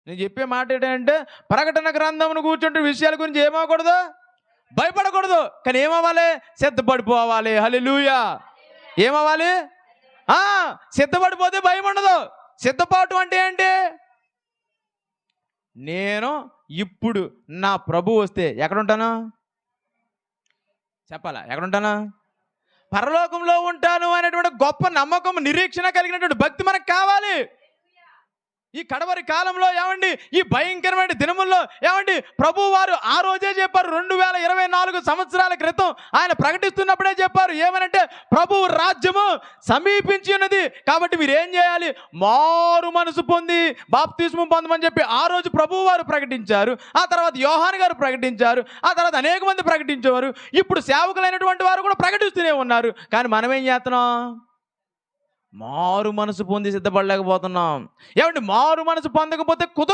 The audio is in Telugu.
నేను చెప్పే మాట ఏంటంటే ప్రకటన గ్రంథమును కూర్చుంటే విషయాల గురించి ఏమవ్వకూడదు, భయపడకూడదు. కానీ ఏమవ్వాలి? సిద్ధపడిపోవాలి. హల్లెలూయా. ఏమవ్వాలి? సిద్ధపడిపోతే భయం ఉండదు. సిద్ధపాటు అంటే ఏంటి? నేను ఇప్పుడు నా ప్రభు వస్తే ఎక్కడుంటాను చెప్పాలా? ఎక్కడుంటాను? పరలోకంలో ఉంటాను అనేటువంటి గొప్ప నమ్మకం, నిరీక్షణ కలిగినటువంటి భక్తి మనకు కావాలి. ఈ కడవరి కాలంలో ఏమండి, ఈ భయంకరమైన దినముల్లో ఏమండి, ప్రభు వారు ఆ రోజే చెప్పారు. 2024 సంవత్సరాల క్రితం ఆయన ప్రకటిస్తున్నప్పుడే చెప్పారు. ఏమనంటే ప్రభువు రాజ్యము సమీపించి ఉన్నది, కాబట్టి మీరు ఏం చేయాలి? మారు మనసు పొంది బాప్తిస్మం పొందమని చెప్పి ఆ రోజు ప్రభువు వారు ప్రకటించారు. ఆ తర్వాత యోహాను గారు ప్రకటించారు. ఆ తర్వాత అనేక మంది ప్రకటించేవారు. ఇప్పుడు సేవకులైనటువంటి వారు కూడా ప్రకటిస్తూనే ఉన్నారు. కానీ మనం ఏం చేస్తున్నాం? మారు మనసు పొంది సిద్ధపడలేకపోతున్నాం. ఏమండి, మారు మనసు పొందకపోతే కుదరదు.